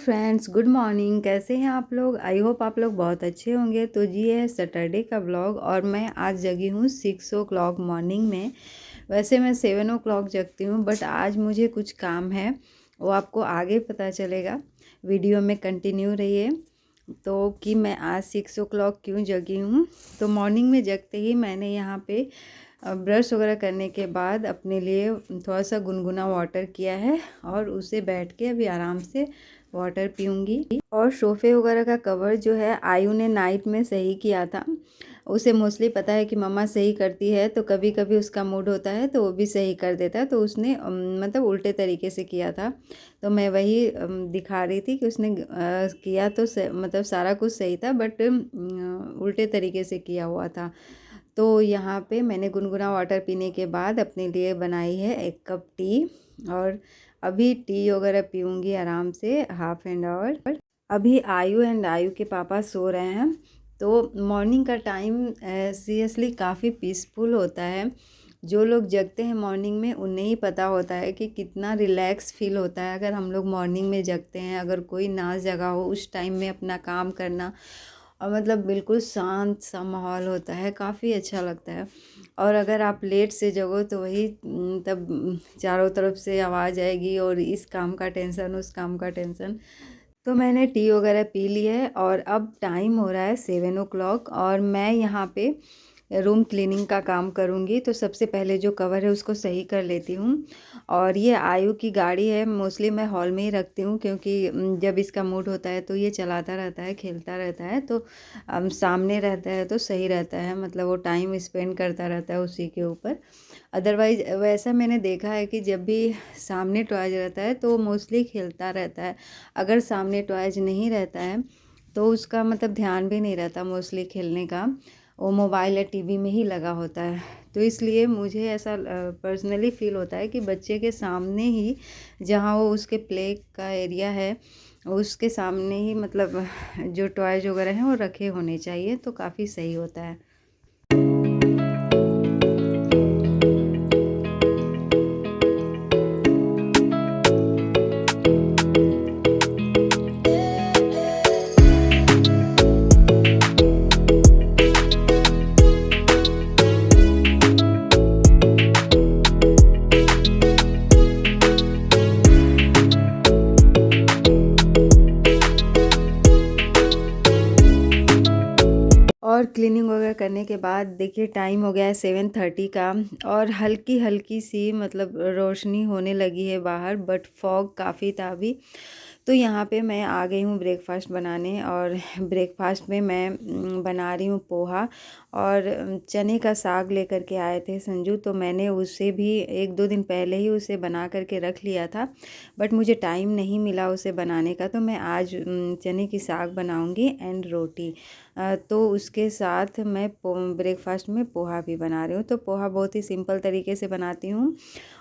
Friends, good morning. कैसे हैं आप लोग? आई होप आप लोग बहुत अच्छे होंगे। तो ये है सैटरडे का व्लॉग और मैं आज जगी हूँ 6 o'clock मॉर्निंग में। वैसे मैं 7 o'clock जगती हूँ, बट आज मुझे कुछ काम है, वो आपको आगे पता चलेगा। वीडियो में कंटिन्यू रहिए। तो कि मैं आज 6 o'clock क्यों जगी हूँ। तो मॉर्निंग में जगते ही मैंने यहाँ पे ब्रश वगैरह करने के बाद अपने लिए थोड़ा सा गुनगुना वाटर किया है और उसे बैठ के अभी आराम से वाटर पीऊँगी। और सोफ़े वगैरह का कवर जो है आयु ने नाइट में सही किया था। उसे मोस्टली पता है कि मम्मा सही करती है, तो कभी कभी उसका मूड होता है तो वो भी सही कर देता है। तो उसने मतलब उल्टे तरीके से किया था, तो मैं वही दिखा रही थी कि उसने किया तो मतलब सारा कुछ सही था, बट उल्टे तरीके से किया हुआ था। तो यहाँ पे मैंने गुनगुना वाटर पीने के बाद अपने लिए बनाई है 1 कप टी। और अभी टी वगैरह पीऊँगी आराम से हाफ एन आवर। अभी आयु एंड आयु के पापा सो रहे हैं। तो मॉर्निंग का टाइम सीरियसली काफ़ी पीसफुल होता है। जो लोग जगते हैं मॉर्निंग में उन्हें ही पता होता है कि कितना रिलैक्स फील होता है अगर हम लोग मॉर्निंग में जगते हैं। अगर कोई ना जगा हो उस टाइम में अपना काम करना, और मतलब बिल्कुल शांत सा माहौल होता है, काफ़ी अच्छा लगता है। और अगर आप लेट से जगो तो वही तब चारों तरफ से आवाज़ आएगी और इस काम का टेंशन उस काम का टेंशन। तो मैंने टी वगैरह पी ली है और अब टाइम हो रहा है 7 o'clock और मैं यहाँ पे रूम क्लीनिंग का काम करूँगी। तो सबसे पहले जो कवर है उसको सही कर लेती हूँ। और ये आयु की गाड़ी है, मोस्टली मैं हॉल में ही रखती हूँ क्योंकि जब इसका मूड होता है तो ये चलाता रहता है, खेलता रहता है। तो सामने रहता है तो सही रहता है, मतलब वो टाइम स्पेंड करता रहता है उसी के ऊपर। अदरवाइज़ वैसा मैंने देखा है कि जब भी सामने टॉयज रहता है तो मोस्टली खेलता रहता है। अगर सामने टॉयज नहीं रहता है तो उसका मतलब ध्यान भी नहीं रहता मोस्टली खेलने का, वो मोबाइल या टीवी में ही लगा होता है। तो इसलिए मुझे ऐसा पर्सनली फ़ील होता है कि बच्चे के सामने ही, जहाँ वो उसके प्ले का एरिया है उसके सामने ही मतलब जो टॉयज वगैरह हैं वो रखे होने चाहिए, तो काफ़ी सही होता है। और क्लीनिंग वगैरह करने के बाद देखिए टाइम हो गया है 7:30 का और हल्की हल्की सी मतलब रोशनी होने लगी है बाहर, बट फॉग काफ़ी था अभी। तो यहाँ पे मैं आ गई हूँ ब्रेकफास्ट बनाने और ब्रेकफास्ट में मैं बना रही हूँ पोहा और चने का साग लेकर के आए थे संजू, तो मैंने उसे भी 1-2 दिन पहले ही उसे बना करके रख लिया था, बट मुझे टाइम नहीं मिला उसे बनाने का। तो मैं आज चने की साग बनाऊँगी एंड रोटी। तो उसके साथ मैं ब्रेकफास्ट में पोहा भी बना रही हूँ। तो पोहा बहुत ही सिंपल तरीके से बनाती हूँ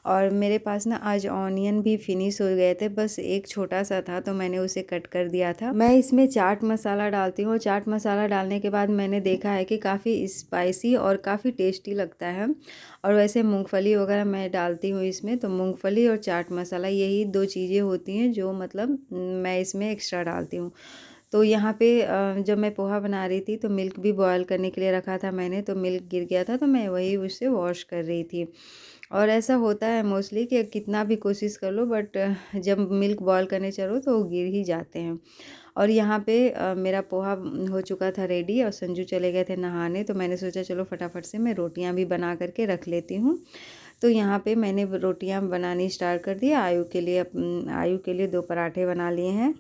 और मेरे पास ना आज ऑनियन भी फिनिश हो गए थे, बस एक छोटा सा था तो मैंने उसे कट कर दिया था। मैं इसमें चाट मसाला डालती हूँ। चाट मसाला डालने के बाद मैंने देखा है कि काफ़ी स्पाइसी और काफ़ी टेस्टी लगता है। और वैसे मूंगफली वगैरह मैं डालती हूँ इसमें, तो मूंगफली और चाट मसाला यही 2 चीज़ें होती हैं जो मतलब मैं इसमें एक्स्ट्रा डालती हूँ। तो यहाँ पे जब मैं पोहा बना रही थी तो मिल्क भी बॉयल करने के लिए रखा था मैंने, तो मिल्क गिर गया था तो मैं वही उससे वॉश कर रही थी। और ऐसा होता है मोस्टली कि कितना भी कोशिश कर लो, बट जब मिल्क बॉयल करने चलो तो वो गिर ही जाते हैं। और यहाँ पे मेरा पोहा हो चुका था रेडी और संजू चले गए थे नहाने, तो मैंने सोचा चलो फटाफट से मैं रोटियाँ भी बना करके रख लेती हूँ। तो यहाँ पे मैंने रोटियाँ बनानी स्टार्ट कर दी। आयु के लिए 2 पराठे बना लिए हैं।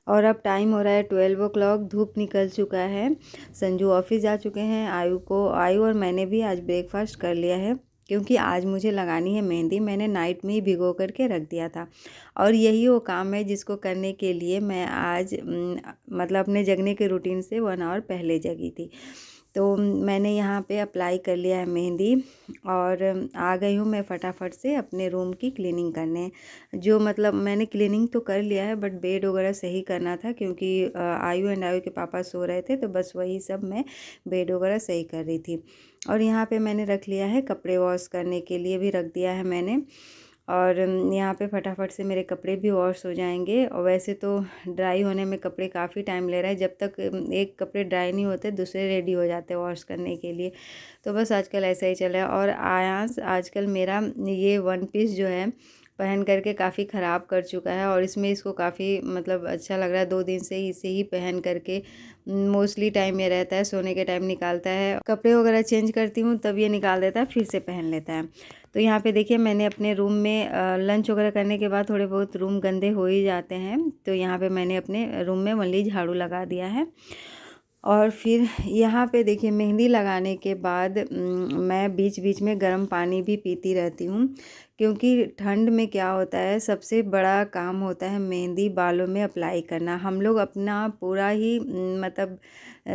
और अब टाइम हो रहा है 12 o'clock, धूप निकल चुका है। संजू ऑफिस जा चुके हैं। आयु और मैंने भी आज ब्रेकफास्ट कर लिया है क्योंकि आज मुझे लगानी है मेहंदी। मैंने नाइट में ही भिगो करके रख दिया था और यही वो काम है जिसको करने के लिए मैं आज मतलब अपने जगने के रूटीन से 1 आवर पहले जगी थी। तो मैंने यहाँ पे अप्लाई कर लिया है मेहंदी और आ गई हूँ मैं फटाफट से अपने रूम की क्लीनिंग करने। जो मतलब मैंने क्लीनिंग तो कर लिया है बट बेड वगैरह सही करना था, क्योंकि आयु एंड आयु के पापा सो रहे थे, तो बस वही सब मैं बेड वगैरह सही कर रही थी। और यहाँ पे मैंने रख लिया है कपड़े वॉश करने के लिए भी रख दिया है मैंने। और यहाँ पे फटाफट से मेरे कपड़े भी वॉश हो जाएंगे। और वैसे तो ड्राई होने में कपड़े काफ़ी टाइम ले रहा है, जब तक एक कपड़े ड्राई नहीं होते दूसरे रेडी हो जाते हैं वॉश करने के लिए। तो बस आजकल ऐसा ही चल रहा है। और आयांश आजकल मेरा ये वन पीस जो है पहन करके काफ़ी ख़राब कर चुका है, और इसमें इसको काफ़ी मतलब अच्छा लग रहा है। 2 दिन से इसे ही पहन करके मोस्टली टाइम ये रहता है, सोने के टाइम निकालता है, कपड़े वगैरह चेंज करती हूँ तब ये निकाल देता है, फिर से पहन लेता है। तो यहाँ पे देखिए मैंने अपने रूम में लंच वगैरह करने के बाद थोड़े बहुत रूम गंदे हो ही जाते हैं, तो यहाँ पे मैंने अपने रूम में वनली झाड़ू लगा दिया है। और फिर यहाँ पे देखिए मेहंदी लगाने के बाद मैं बीच बीच में गर्म पानी भी पीती रहती हूँ, क्योंकि ठंड में क्या होता है सबसे बड़ा काम होता है मेहंदी बालों में अप्लाई करना। हम लोग अपना पूरा ही मतलब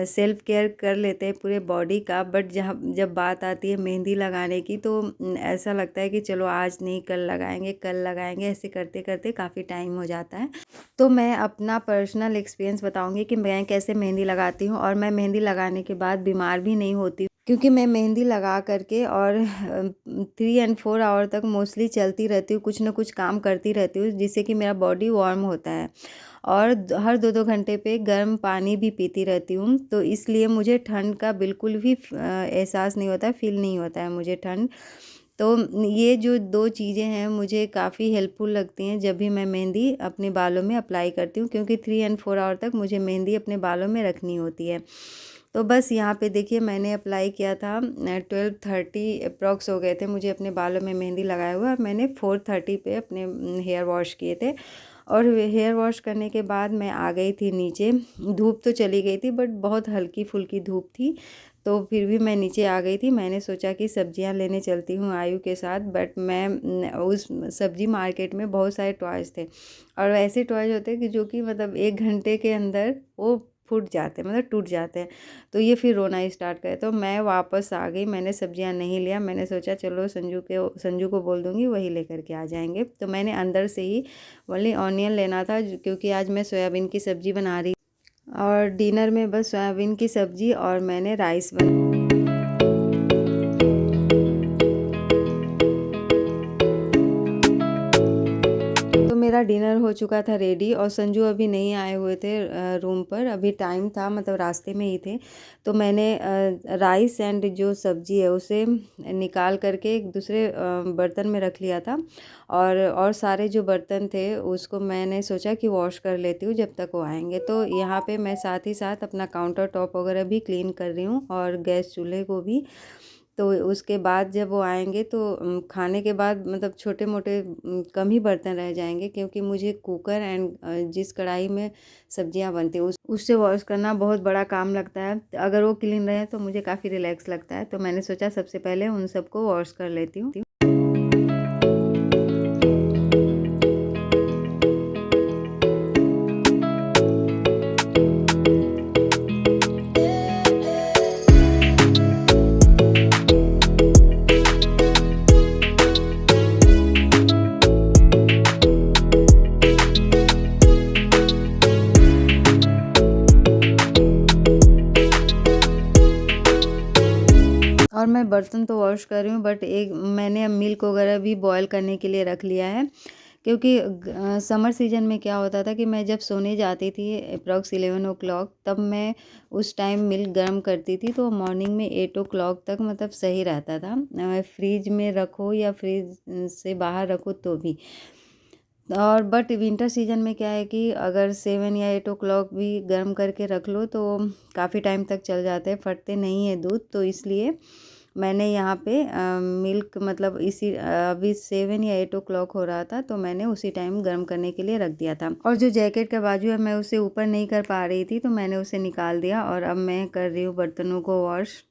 सेल्फ केयर कर लेते हैं पूरे बॉडी का, बट जब बात आती है मेहंदी लगाने की तो ऐसा लगता है कि चलो आज नहीं कल लगाएंगे, ऐसे करते करते काफ़ी टाइम हो जाता है। तो मैं अपना पर्सनल एक्सपीरियंस बताऊंगी कि मैं कैसे मेहंदी लगाती हूँ, और मैं मेहंदी लगाने के बाद बीमार भी नहीं होती, क्योंकि मैं मेहंदी लगा करके और 3 और 4 आवर तक मोस्टली चलती रहती हूँ, कुछ ना कुछ काम करती रहती हूँ, जिससे कि मेरा बॉडी वार्म होता है। और हर 2-2 घंटे पे गर्म पानी भी पीती रहती हूँ, तो इसलिए मुझे ठंड का बिल्कुल भी एहसास नहीं होता है, फील नहीं होता है मुझे ठंड। तो ये जो 2 चीज़ें हैं मुझे काफ़ी हेल्पफुल लगती हैं जब भी मैं मेहंदी अपने बालों में अप्लाई करती हूँ, क्योंकि 3 और 4 आवर तक मुझे मेहंदी अपने बालों में रखनी होती है। तो बस यहाँ पे देखिए मैंने अप्लाई किया था 12:30 अप्रॉक्स हो गए थे मुझे अपने बालों में मेहंदी लगाए हुआ, और मैंने 4:30 पे अपने हेयर वॉश किए थे। और हेयर वॉश करने के बाद मैं आ गई थी नीचे। धूप तो चली गई थी बट बहुत हल्की फुल्की धूप थी, तो फिर भी मैं नीचे आ गई थी। मैंने सोचा कि सब्जियां लेने चलती हूँ आयु के साथ, बट मैं उस सब्जी मार्केट में बहुत सारे टॉयज़ थे, और ऐसे टॉयज़ होते हैं कि जो कि मतलब 1 घंटे के अंदर वो फूट जाते हैं, मतलब टूट जाते हैं। तो ये फिर रोना ही स्टार्ट करे, तो मैं वापस आ गई, मैंने सब्जियां नहीं लिया। मैंने सोचा चलो संजू को बोल दूंगी वही लेकर के आ जाएंगे। तो मैंने अंदर से ही ओनली ऑनियन लेना था, क्योंकि आज मैं सोयाबीन की सब्ज़ी बना रही, और डिनर में बस सोयाबीन की सब्ज़ी और मैंने राइस बना। तो मेरा डिनर हो चुका था रेडी, और संजू अभी नहीं आए हुए थे रूम पर, अभी टाइम था, मतलब रास्ते में ही थे। तो मैंने राइस एंड जो सब्ज़ी है उसे निकाल करके एक दूसरे बर्तन में रख लिया था, और सारे जो बर्तन थे उसको मैंने सोचा कि वॉश कर लेती हूँ जब तक वो आएंगे। तो यहाँ पे मैं साथ ही साथ अपना काउंटर टॉप वगैरह भी क्लीन कर रही हूँ, और गैस चूल्हे को भी। तो उसके बाद जब वो आएंगे तो खाने के बाद मतलब छोटे मोटे कम ही बर्तन रह जाएंगे, क्योंकि मुझे कुकर एंड जिस कढ़ाई में सब्जियां बनती हैं उससे वॉश करना बहुत बड़ा काम लगता है। अगर वो क्लीन रहे तो मुझे काफ़ी रिलैक्स लगता है, तो मैंने सोचा सबसे पहले उन सबको वॉश कर लेती हूँ। और मैं बर्तन तो वॉश कर रही हूँ, बट एक मैंने मिल्क वगैरह भी बॉयल करने के लिए रख लिया है, क्योंकि समर सीजन में क्या होता था कि मैं जब सोने जाती थी अप्रॉक्स 11 o'clock, तब मैं उस टाइम मिल्क गर्म करती थी, तो मॉर्निंग में 8 o'clock तक मतलब सही रहता था। फ्रिज में रखो या फ्रिज से बाहर रखो तो भी। और बट विंटर सीजन में क्या है कि अगर 7 या 8 o'clock भी गर्म करके रख लो तो काफ़ी टाइम तक चल जाते हैं, फटते नहीं है दूध। तो इसलिए मैंने यहाँ पे मिल्क मतलब इसी अभी 7 या 8 o'clock हो रहा था, तो मैंने उसी टाइम गर्म करने के लिए रख दिया था। और जो जैकेट का बाजू है मैं उसे ऊपर नहीं कर पा रही थी, तो मैंने उसे निकाल दिया, और अब मैं कर रही हूँ बर्तनों को वॉश।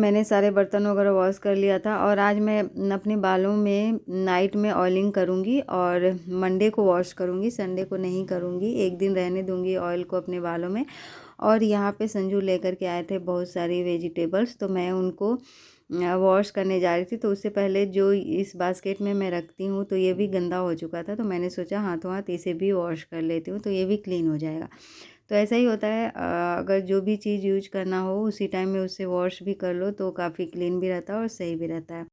मैंने सारे बर्तन वगैरह वॉश कर लिया था और आज मैं अपने बालों में नाइट में ऑयलिंग करूँगी और मंडे को वॉश करूँगी, संडे को नहीं करूँगी, एक दिन रहने दूँगी ऑयल को अपने बालों में। और यहाँ पे संजू लेकर के आए थे बहुत सारी वेजिटेबल्स, तो मैं उनको वॉश करने जा रही थी। तो उससे पहले जो इस बास्केट में मैं रखती हूँ तो ये भी गंदा हो चुका था, तो मैंने सोचा हाथों हाथ इसे भी वॉश कर लेती हूँ तो ये भी क्लीन हो जाएगा। तो ऐसा ही होता है, अगर जो भी चीज़ यूज करना हो उसी टाइम में उससे वॉश भी कर लो तो काफ़ी क्लीन भी रहता है और सही भी रहता है।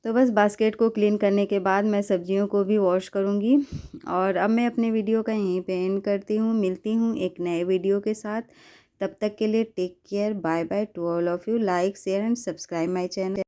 तो बस बास्केट को क्लीन करने के बाद मैं सब्जियों को भी वॉश करूँगी और अब मैं अपने वीडियो का यहीं पे एंड करती हूँ। मिलती हूँ एक नए वीडियो के साथ, तब तक के लिए take care, bye bye to all of you. Like share and subscribe my channel.